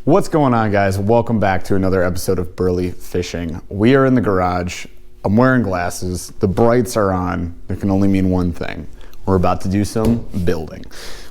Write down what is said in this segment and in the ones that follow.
What's going on, guys? Welcome back to another episode of Burley Fishing. We are in the garage. I'm wearing glasses. The brights are on. It can only mean one thing. We're about to do some building.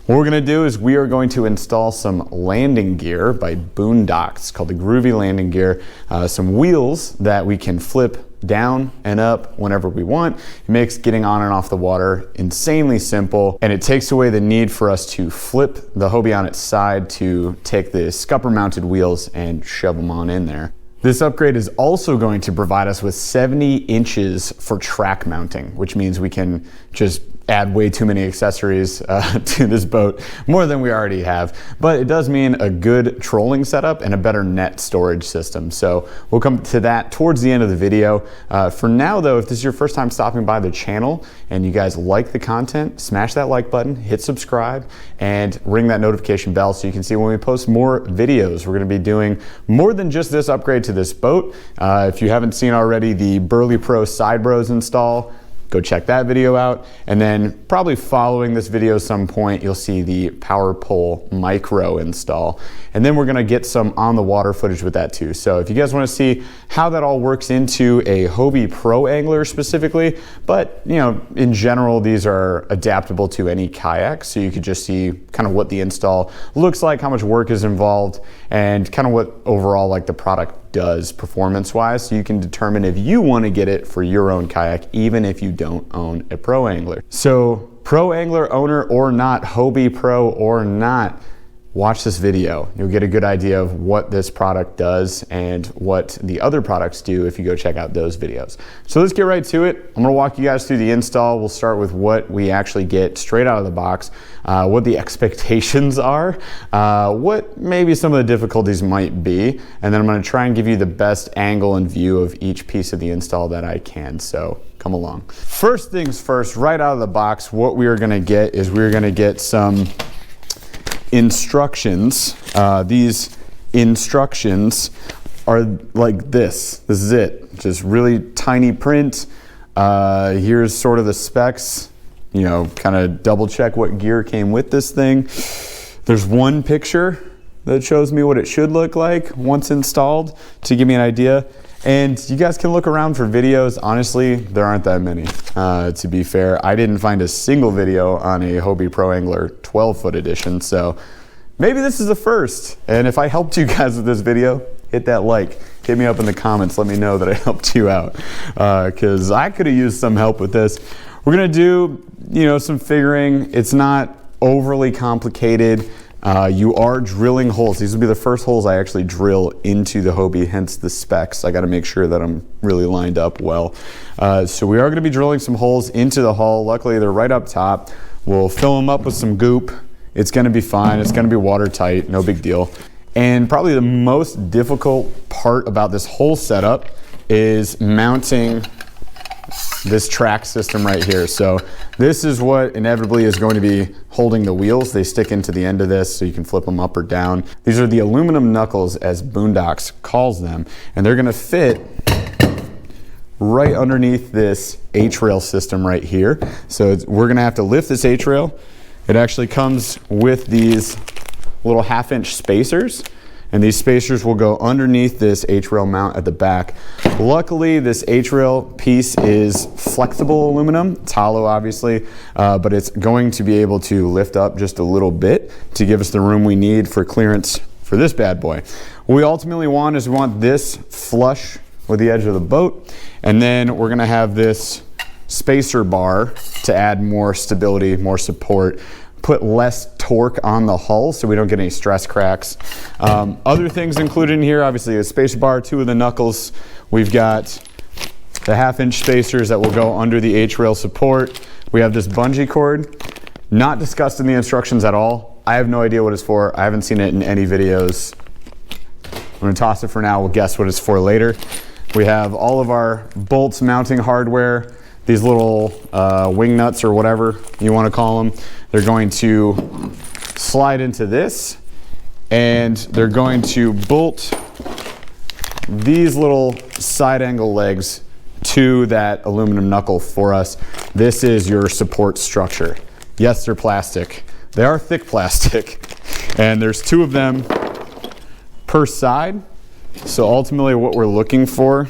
What we're gonna do is we are going to install some landing gear by Boonedox called the Groovy Landing Gear. Some wheels that we can flip down and up whenever we want. It makes getting on and off the water insanely simple, and it takes away the need for us to flip the Hobie on its side to take the scupper mounted wheels and shove them on in there. This upgrade is also going to provide us with 70 inches for track mounting, which means we can just add way too many accessories to this boat, more than we already have. But it does mean a good trolling setup and a better net storage system. So we'll come to that towards the end of the video. For now though, if this is your first time stopping by the channel and you guys like the content, smash that like button, hit subscribe, and ring that notification bell so you can see when we post more videos. We're gonna be doing more than just this upgrade to this boat. If you haven't seen already the Burley Pro Side Bros install, go check that video out. And then probably following this video at some point, you'll see the Power Pole Micro install. And then we're gonna get some on the water footage with that too. So if you guys wanna see how that all works into a Hobie Pro Angler specifically, but you know, in general, these are adaptable to any kayak. So you could just see kind of what the install looks like, how much work is involved, and kind of what overall like the product does performance-wise, so you can determine if you want to get it for your own kayak, even if you don't own a Pro Angler. So Pro Angler owner or not, Hobie Pro or not, watch this video. You'll get a good idea of what this product does and what the other products do if you go check out those videos. So let's get right to it. I'm gonna walk you guys through the install. We'll start with what we actually get straight out of the box, what the expectations are, what maybe some of the difficulties might be, and then I'm gonna try and give you the best angle and view of each piece of the install that I can. So come along. First things first, right out of the box, what we are gonna get is we're gonna get some instructions. These instructions are like this. This is it. Just really tiny print. Here's sort of the specs. You know, kind of double check what gear came with this thing. There's one picture that shows me what it should look like once installed to give me an idea. And you guys can look around for videos. Honestly, there aren't that many, to be fair. I didn't find a single video on a Hobie Pro Angler 12-foot edition, so maybe this is the first. And if I helped you guys with this video, hit that like. Hit me up in the comments, let me know that I helped you out, because I could have used some help with this. We're gonna do, you know, some figuring. It's not overly complicated. You are drilling holes. These will be the first holes I actually drill into the Hobie, hence the specs. I gotta make sure that I'm really lined up well. So we are gonna be drilling some holes into the hull. Luckily, they're right up top. We'll fill them up with some goop. It's gonna be fine. It's gonna be watertight, no big deal. And probably the most difficult part about this whole setup is mounting this track system right here. So this is what inevitably is going to be holding the wheels. They stick into the end of this so you can flip them up or down. These are the aluminum knuckles, as Boonedox calls them, and they're gonna fit right underneath this H-rail system right here. So we're gonna have to lift this H-rail. It actually comes with these little 1/2-inch spacers, and these spacers will go underneath this H-rail mount at the back. Luckily, this H-rail piece is flexible aluminum. It's hollow, obviously, but it's going to be able to lift up just a little bit to give us the room we need for clearance for this bad boy. What we ultimately want is we want this flush with the edge of the boat, and then we're gonna have this spacer bar to add more stability, more support, put less torque on the hull so we don't get any stress cracks. Other things included in here, obviously a spacer bar, 2 of the knuckles. We've got the 1/2-inch spacers that will go under the H-rail support. We have this bungee cord, not discussed in the instructions at all. I have no idea what it's for. I haven't seen it in any videos. I'm gonna toss it for now. We'll guess what it's for later. We have all of our bolts mounting hardware. These little wing nuts or whatever you want to call them, they're going to slide into this, and they're going to bolt these little side angle legs to that aluminum knuckle for us. This is your support structure. Yes, they're plastic. They are thick plastic, and there's 2 of them per side. So ultimately what we're looking for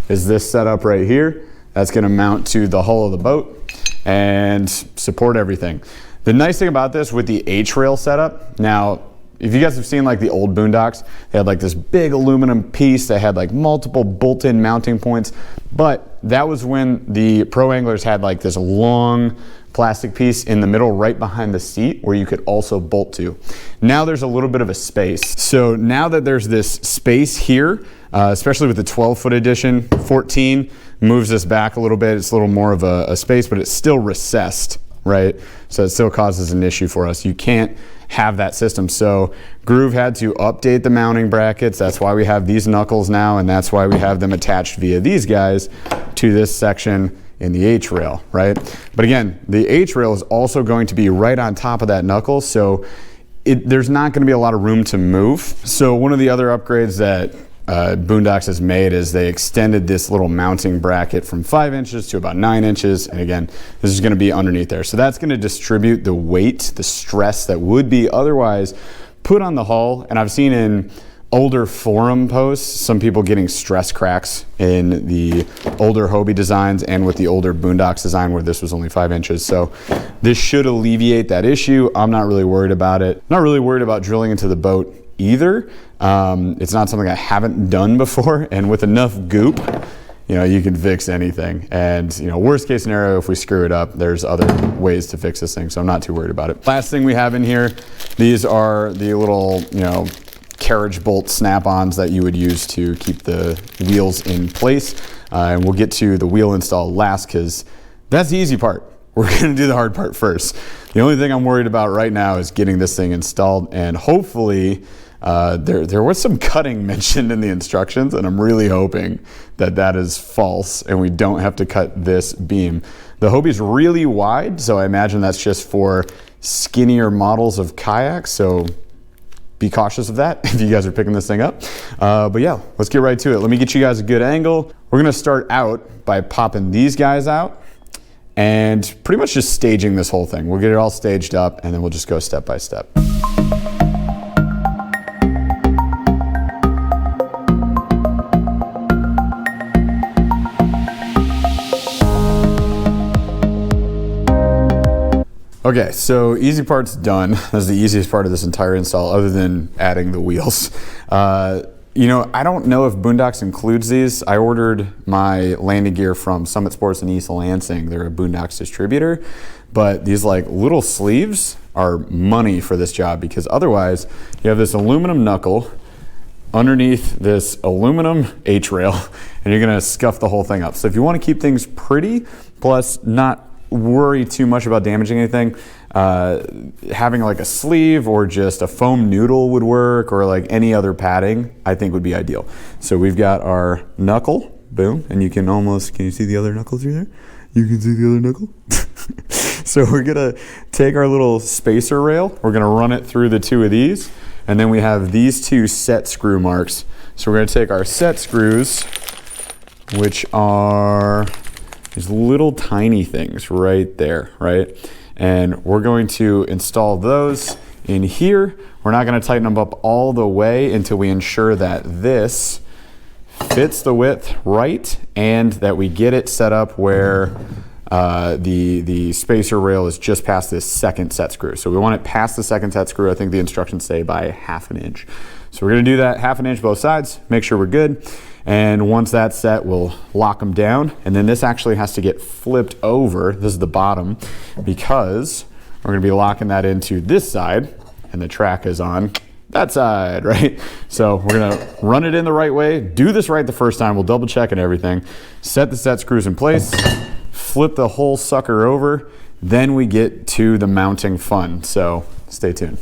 is this setup right here. That's gonna mount to the hull of the boat and support everything. The nice thing about this with the H-rail setup, now, if you guys have seen like the old Boondocks, they had like this big aluminum piece that had like multiple bolt-in mounting points, but that was when the Pro Anglers had like this long plastic piece in the middle right behind the seat where you could also bolt to. Now there's a little bit of a space. So now that there's this space here, especially with the 12-foot edition, 14 moves this back a little bit. It's a little more of a space, but it's still recessed, right? So it still causes an issue for us. You can't have that system. So Groove had to update the mounting brackets. That's why we have these knuckles now, and that's why we have them attached via these guys to this section in the H-rail, right? But again, the H-rail is also going to be right on top of that knuckle, so there's not going to be a lot of room to move. So one of the other upgrades that Boonedox has made is they extended this little mounting bracket from 5 inches to about 9 inches. And again, this is going to be underneath there. So that's going to distribute the weight, the stress that would be otherwise put on the hull. And I've seen in older forum posts, some people getting stress cracks in the older Hobie designs and with the older Boonedox design where this was only 5 inches. So this should alleviate that issue. I'm not really worried about it. Not really worried about drilling into the boat either. It's not something I haven't done before, and with enough goop, you know, you can fix anything. And you know, worst case scenario, if we screw it up, there's other ways to fix this thing, so I'm not too worried about it. Last thing we have in here, these are the little, you know, carriage bolt snap-ons that you would use to keep the wheels in place. And we'll get to the wheel install last because that's the easy part. We're gonna do the hard part first. The only thing I'm worried about right now is getting this thing installed, and hopefully there was some cutting mentioned in the instructions, and I'm really hoping that that is false and we don't have to cut this beam. The Hobie's really wide, so I imagine that's just for skinnier models of kayaks, so be cautious of that if you guys are picking this thing up. But yeah, let's get right to it. Let me get you guys a good angle. We're gonna start out by popping these guys out and pretty much just staging this whole thing. We'll get it all staged up and then we'll just go step by step. Okay, so easy part's done. That's the easiest part of this entire install other than adding the wheels. You know, I don't know if Boonedox includes these. I ordered my landing gear from Summit Sports in East Lansing. They're a Boonedox distributor, but these like little sleeves are money for this job because otherwise you have this aluminum knuckle underneath this aluminum H-rail and you're gonna scuff the whole thing up. So if you wanna keep things pretty, plus not worry too much about damaging anything, having like a sleeve or just a foam noodle would work, or like any other padding I think would be ideal. So we've got our knuckle, boom, and you can you see the other knuckle through there? You can see the other knuckle? So we're gonna take our little spacer rail, we're gonna run it through the two of these, and then we have these two set screw marks. So we're gonna take our set screws, which are these little tiny things right there, right? And we're going to install those in here. We're not gonna tighten them up all the way until we ensure that this fits the width right and that we get it set up where the spacer rail is just past this second set screw. So we want it past the second set screw. I think the instructions say by 1/2 inch. So we're gonna do that 1/2 inch both sides, make sure we're good. And once that's set, we'll lock them down. And then this actually has to get flipped over. This is the bottom because we're gonna be locking that into this side and the track is on that side, right? So we're gonna run it in the right way, do this right the first time, we'll double check and everything, set the set screws in place, flip the whole sucker over, then we get to the mounting fun. So stay tuned.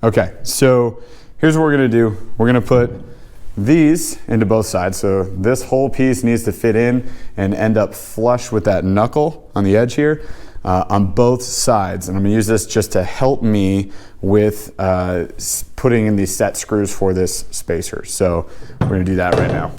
Okay, so here's what we're gonna do. We're gonna put these into both sides. So this whole piece needs to fit in and end up flush with that knuckle on the edge here on both sides. And I'm gonna use this just to help me with putting in these set screws for this spacer. So we're gonna do that right now.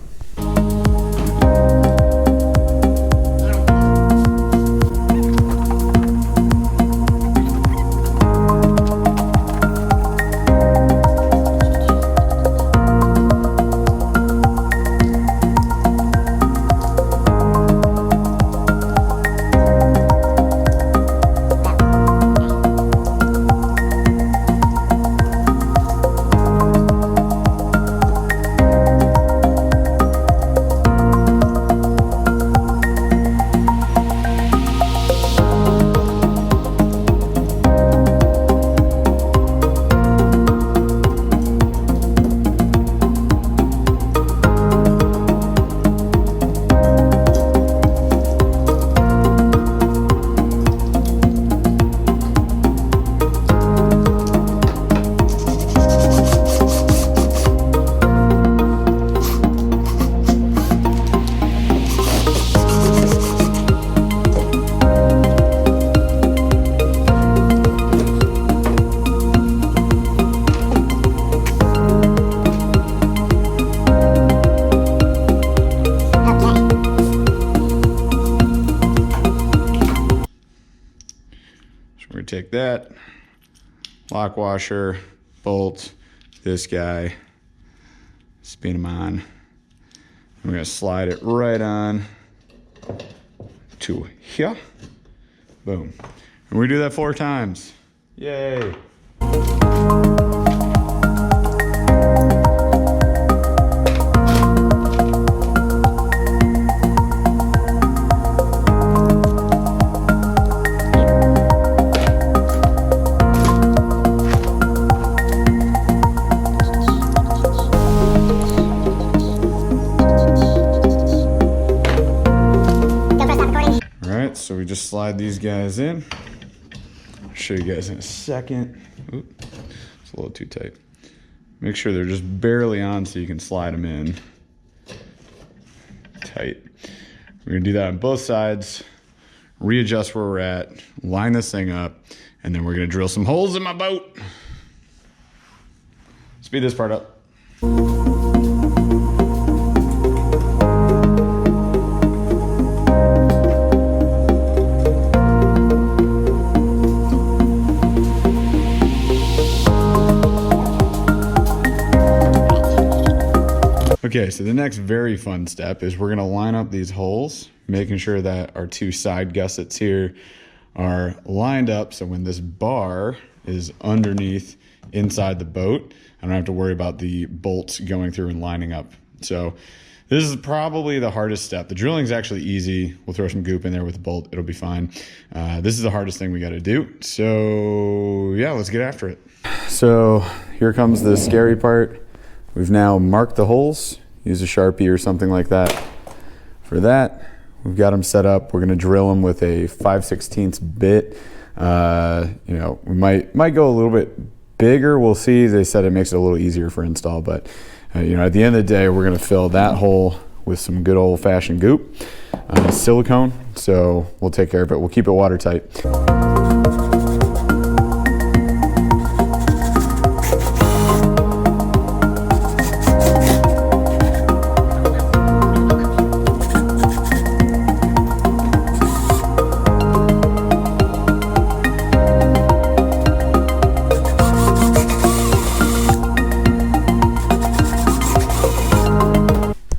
gonna take that lock washer, bolt, this guy, spin them on. We're gonna slide it right on to here. Boom. And we do that 4 times. Yay. So we just slide these guys in. I'll show you guys in a second. Oop, it's a little too tight. Make sure they're just barely on so you can slide them in tight. We're gonna do that on both sides, readjust where we're at, line this thing up, and then we're gonna drill some holes in my boat. Speed this part up. Okay, so the next very fun step is we're gonna line up these holes, making sure that our 2 side gussets here are lined up so when this bar is underneath inside the boat, I don't have to worry about the bolts going through and lining up. So this is probably the hardest step. The drilling is actually easy. We'll throw some goop in there with the bolt, it'll be fine. This is the hardest thing we gotta do. So yeah, let's get after it. So here comes the scary part. We've now marked the holes. Use a Sharpie or something like that. For that, we've got them set up. We're gonna drill them with a 5/16 bit. You know, we might go a little bit bigger. We'll see. They said it makes it a little easier for install, but you know, at the end of the day, we're gonna fill that hole with some good old-fashioned goop, silicone. So we'll take care of it. We'll keep it watertight.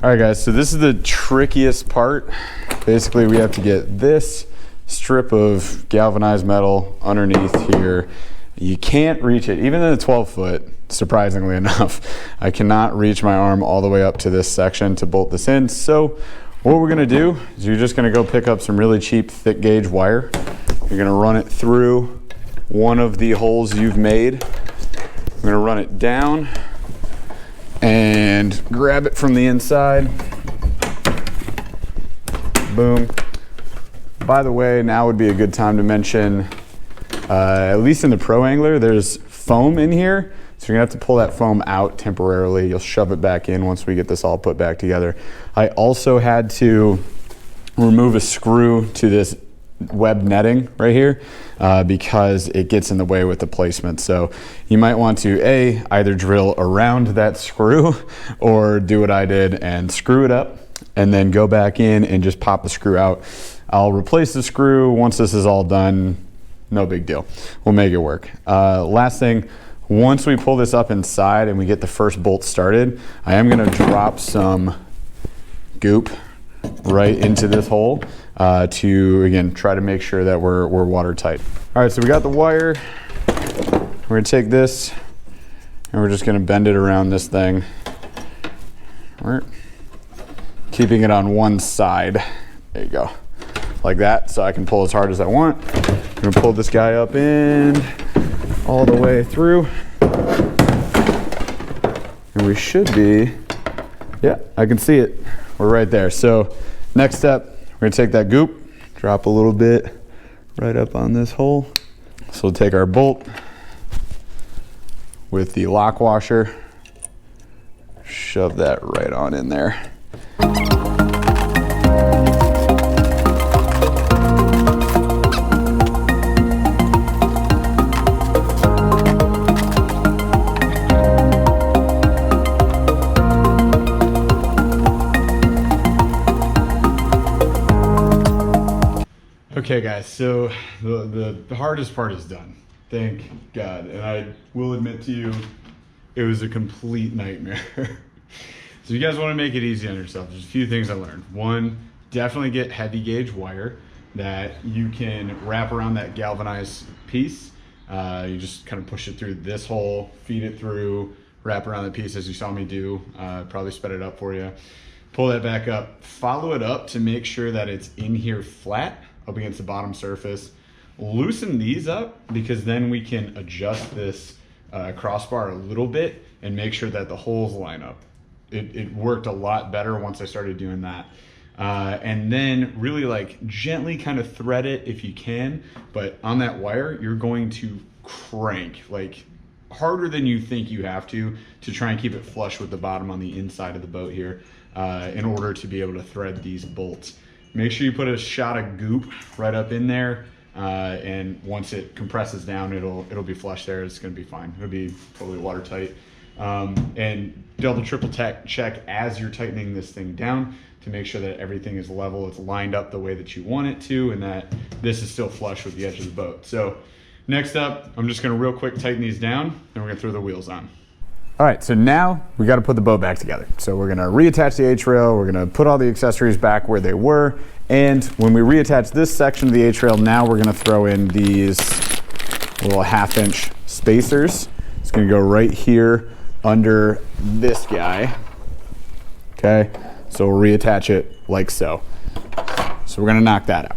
All right guys, so this is the trickiest part. Basically we have to get this strip of galvanized metal underneath here. You can't reach it, even in a 12 foot, surprisingly enough. I cannot reach my arm all the way up to this section to bolt this in. So what we're gonna do is you're just gonna go pick up some really cheap thick gauge wire. You're gonna run it through one of the holes you've made. I'm gonna run it down and grab it from the inside. Boom. By the way, now would be a good time to mention, at least in the Pro Angler, there's foam in here. So you're gonna have to pull that foam out temporarily. You'll shove it back in once we get this all put back together. I also had to remove a screw to this web netting right here because it gets in the way with the placement. So you might want to either drill around that screw or do what I did and screw it up and then go back in and just pop the screw out. I'll replace the screw once this is all done. No big deal. We'll make it work. Last thing, once we pull this up inside and we get the first bolt started, I am gonna drop some goop right into this hole to, again, try to make sure that we're watertight. All right, so we got the wire. We're gonna take this and we're just gonna bend it around this thing. All right. Keeping it on one side. There you go. Like that, so I can pull as hard as I want. I'm gonna pull this guy up in all the way through. And we should be, yeah, I can see it. We're right there. So next step, we're gonna take that goop, drop a little bit right up on this hole. So we'll take our bolt with the lock washer, shove that right on in there. Okay guys, so the hardest part is done. Thank God. And I will admit to you, it was a complete nightmare. So you guys want to make it easy on yourself, there's a few things I learned. One, definitely get heavy gauge wire that you can wrap around that galvanized piece. You just kind of push it through this hole, feed it through, wrap around the piece as you saw me do. Probably sped it up for you. Pull that back up, follow it up to make sure that it's in here flat up against the bottom surface. Loosen these up because then we can adjust this crossbar a little bit and make sure that the holes line up. It worked a lot better once I started doing that. And then really like gently kind of thread it if you can, but on that wire, you're going to crank like harder than you think you have to try and keep it flush with the bottom on the inside of the boat here in order to be able to thread these bolts. Make sure you put a shot of goop right up in there. And once it compresses down, it'll be flush there. It's gonna be fine. It'll be totally watertight. And double, triple check as you're tightening this thing down to make sure that everything is level, it's lined up the way that you want it to, and that this is still flush with the edge of the boat. So next up, I'm just gonna real quick tighten these down, and we're gonna throw the wheels on. All right, so now we got to put the boat back together. So we're gonna reattach the H-rail, we're gonna put all the accessories back where they were, and when we reattach this section of the H-rail, now we're gonna throw in these little 1/2-inch spacers. It's gonna go right here under this guy, okay? So we'll reattach it like so. So we're gonna knock that out.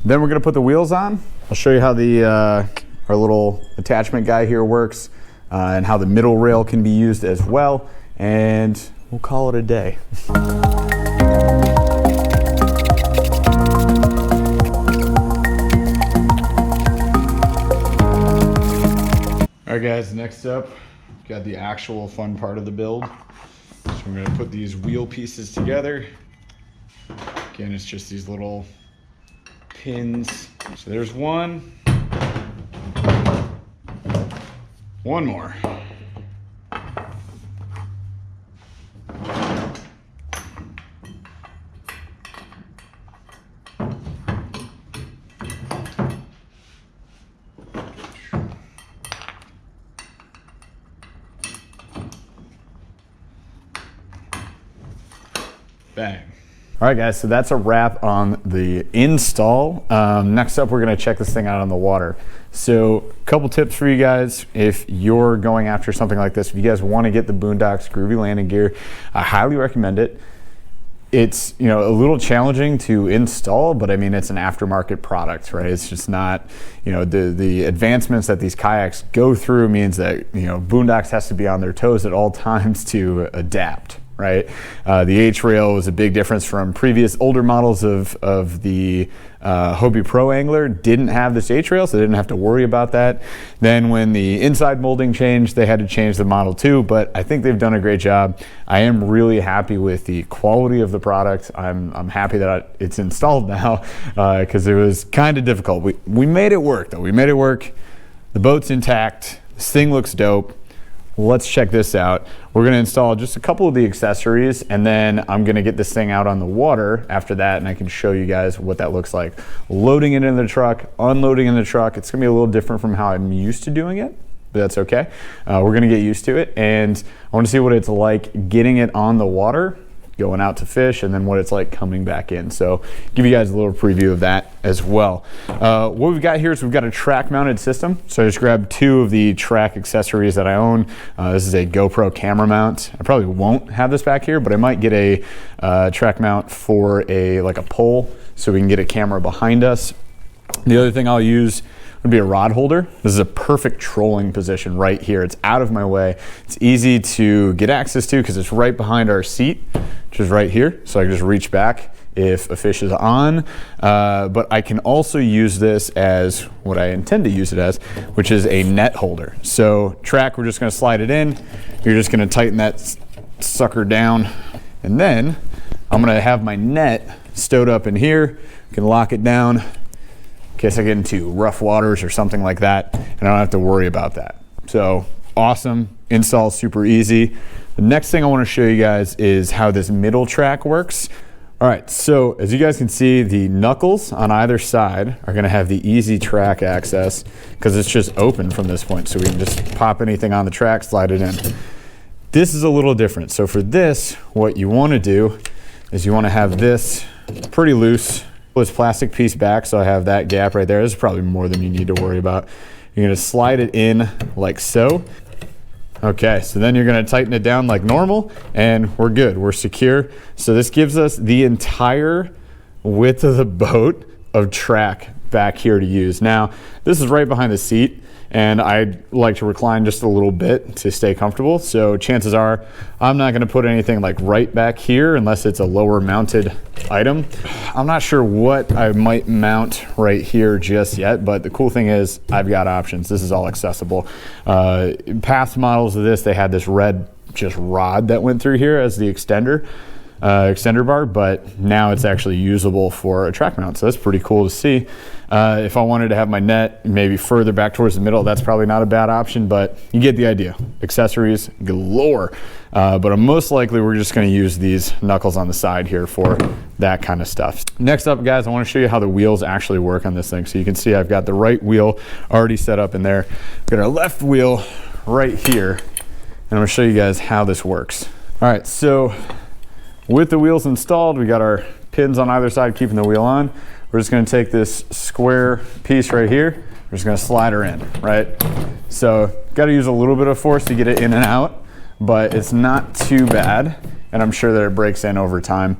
Then we're gonna put the wheels on. I'll show you how the our little attachment guy here works and how the middle rail can be used as well, and we'll call it a day. All right guys, next up, we've got the actual fun part of the build. So I'm gonna put these wheel pieces together. Again, it's just these little pins. So there's one. One more. Bang. All right guys, so that's a wrap on the install. Next up, we're gonna check this thing out on the water. So a couple tips for you guys if you're going after something like this. If you guys wanna get the Boonedox Groovy Landing Gear, I highly recommend it. It's, you know, a little challenging to install, but I mean, it's an aftermarket product, right? It's just not, you know, the advancements that these kayaks go through means that, you know, Boonedox has to be on their toes at all times to adapt. Right, the H-rail was a big difference from previous older models of the Hobie Pro Angler. Didn't have this H-rail, so they didn't have to worry about that. Then when the inside molding changed, they had to change the model too, but I think they've done a great job. I am really happy with the quality of the product. I'm happy that it's installed now because it was kind of difficult. We made it work though. We made it work. The boat's intact. This thing looks dope. Let's check this out. We're gonna install just a couple of the accessories, and then I'm gonna get this thing out on the water after that, and I can show you guys what that looks like. Loading it in the truck, unloading in the truck. It's gonna be a little different from how I'm used to doing it, but that's okay. We're gonna get used to it, and I wanna see what it's like getting it on the water, going out to fish, and then what it's like coming back in. So give you guys a little preview of that as well. What we've got here is we've got a track mounted system. So I just grabbed two of the track accessories that I own. This is a GoPro camera mount. I probably won't have this back here, but I might get a track mount for like a pole so we can get a camera behind us. The other thing I'll use would be a rod holder. This is a perfect trolling position right here. It's out of my way. It's easy to get access to because it's right behind our seat, which is right here. So I can just reach back if a fish is on. But I can also use this as what I intend to use it as, which is a net holder. So track, we're just gonna slide it in. You're just gonna tighten that sucker down. And then I'm gonna have my net stowed up in here. You can lock it down in case I get into rough waters or something like that, and I don't have to worry about that. So awesome, install super easy. The next thing I want to show you guys is how this middle track works. All right, so as you guys can see, the knuckles on either side are gonna have the easy track access because it's just open from this point. So we can just pop anything on the track, slide it in. This is a little different. So for this, what you wanna do is you wanna have this pretty loose. Pull this plastic piece back, so I have that gap right there. This is probably more than you need to worry about. You're gonna slide it in like so. Okay, so then you're gonna tighten it down like normal and we're good, we're secure. So this gives us the entire width of the boat of track back here to use. Now, this is right behind the seat and I like to recline just a little bit to stay comfortable. So chances are I'm not gonna put anything like right back here unless it's a lower mounted item. I'm not sure what I might mount right here just yet, but the cool thing is I've got options. This is all accessible. Past models of this, they had this red just rod that went through here as the extender bar, but now it's actually usable for a track mount. So that's pretty cool to see. If I wanted to have my net maybe further back towards the middle, that's probably not a bad option, but you get the idea. Accessories galore. But most likely we're just gonna use these knuckles on the side here for that kind of stuff. Next up, guys, I wanna show you how the wheels actually work on this thing. So you can see I've got the right wheel already set up in there. I've got our left wheel right here, and I'm gonna show you guys how this works. All right, so with the wheels installed, we got our pins on either side keeping the wheel on. We're just gonna take this square piece right here, we're just gonna slide her in, right? So, gotta use a little bit of force to get it in and out, but it's not too bad, and I'm sure that it breaks in over time.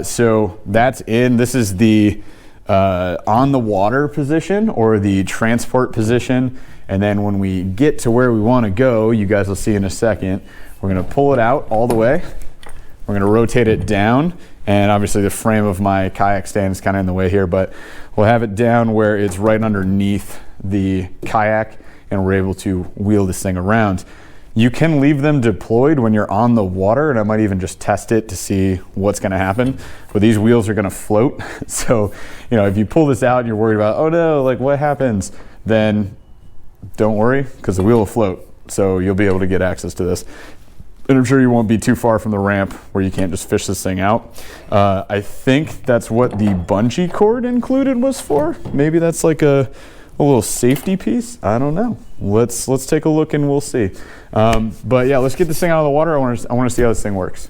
So that's in. This is the on the water position or the transport position, and then when we get to where we wanna go, you guys will see in a second, we're gonna pull it out all the way. We're gonna rotate it down, and obviously the frame of my kayak stand is kind of in the way here, but we'll have it down where it's right underneath the kayak, and we're able to wheel this thing around. You can leave them deployed when you're on the water, and I might even just test it to see what's gonna happen, but these wheels are gonna float. So, you know, if you pull this out and you're worried about, oh no, like what happens? Then don't worry, because the wheel will float. So you'll be able to get access to this. And I'm sure you won't be too far from the ramp where you can't just fish this thing out. I think that's what the bungee cord included was for. Maybe that's like a little safety piece. I don't know. Let's take a look and we'll see. But yeah, let's get this thing out of the water. I want to see how this thing works.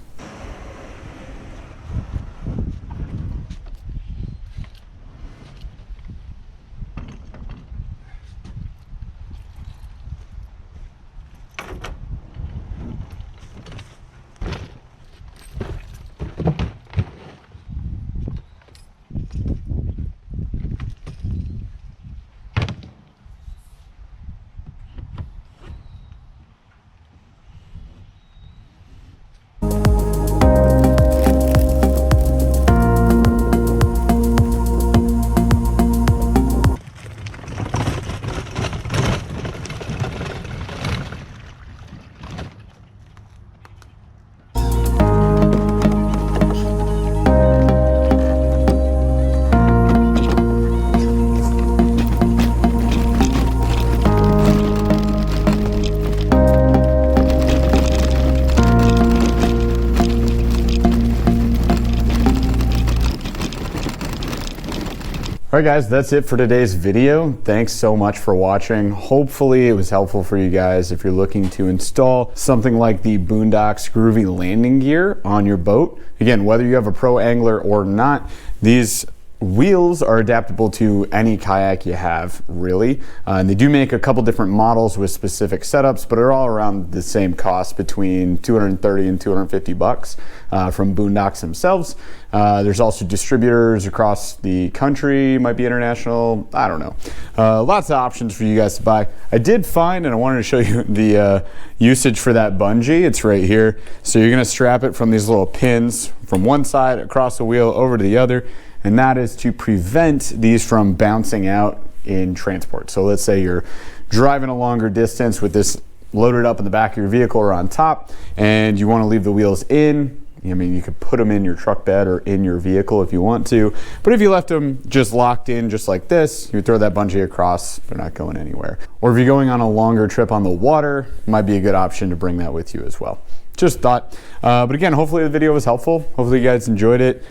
All right guys, that's it for today's video. Thanks so much for watching. Hopefully it was helpful for you guys if you're looking to install something like the Boonedox Groovy Landing Gear on your boat. Again, whether you have a pro angler or not, these wheels are adaptable to any kayak you have, really. And they do make a couple different models with specific setups, but they're all around the same cost, between $230 and $250 from Boonedox themselves. There's also distributors across the country, might be international, I don't know. Lots of options for you guys to buy. I did find, and I wanted to show you the usage for that bungee. It's right here. So you're gonna strap it from these little pins from one side across the wheel over to the other, and that is to prevent these from bouncing out in transport. So let's say you're driving a longer distance with this loaded up in the back of your vehicle or on top, and you want to leave the wheels in. I mean, you could put them in your truck bed or in your vehicle if you want to, but if you left them just locked in just like this, you throw that bungee across, they're not going anywhere. Or if you're going on a longer trip on the water, it might be a good option to bring that with you as well. just thought. But again, hopefully the video was helpful. Hopefully you guys enjoyed it.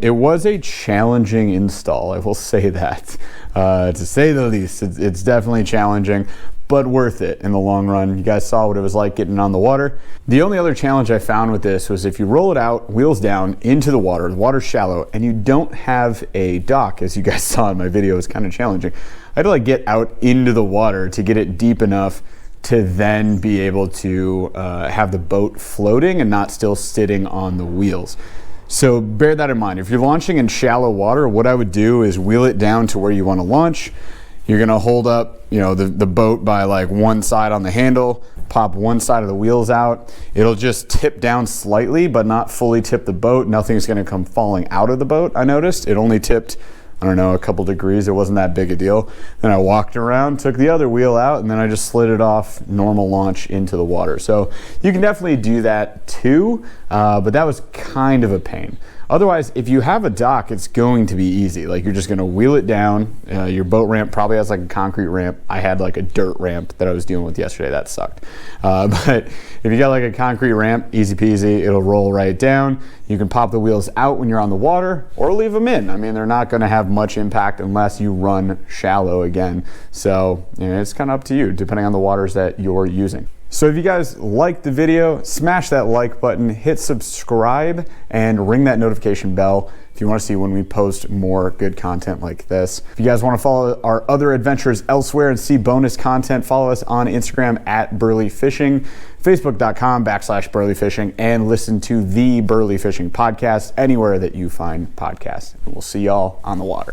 It was a challenging install, I will say that. To say the least, it's definitely challenging, but worth it in the long run. You guys saw what it was like getting on the water. The only other challenge I found with this was if you roll it out, wheels down into the water's shallow, and you don't have a dock, as you guys saw in my video, it was kind of challenging. I had to like get out into the water to get it deep enough to then be able to have the boat floating and not still sitting on the wheels. So bear that in mind. If you're launching in shallow water, what I would do is wheel it down to where you want to launch. You're gonna hold up, you know, the boat by like one side on the handle, pop one side of the wheels out. It'll just tip down slightly, but not fully tip the boat. Nothing's gonna come falling out of the boat, I noticed. It only tipped, I don't know, a couple degrees. It wasn't that big a deal. Then I walked around, took the other wheel out, and then I just slid it off normal launch into the water. So you can definitely do that too, but that was kind of a pain. Otherwise, if you have a dock, it's going to be easy. Like you're just gonna wheel it down. Your boat ramp probably has like a concrete ramp. I had like a dirt ramp that I was dealing with yesterday. That sucked. But if you got like a concrete ramp, easy peasy, it'll roll right down. You can pop the wheels out when you're on the water or leave them in. I mean, they're not gonna have much impact unless you run shallow again. So you know, it's kind of up to you, depending on the waters that you're using. So if you guys liked the video, smash that like button, hit subscribe, and ring that notification bell if you want to see when we post more good content like this. If you guys want to follow our other adventures elsewhere and see bonus content, follow us on Instagram at Burley Fishing, facebook.com/Burley Fishing, and listen to the Burley Fishing podcast anywhere that you find podcasts. And we'll see y'all on the water.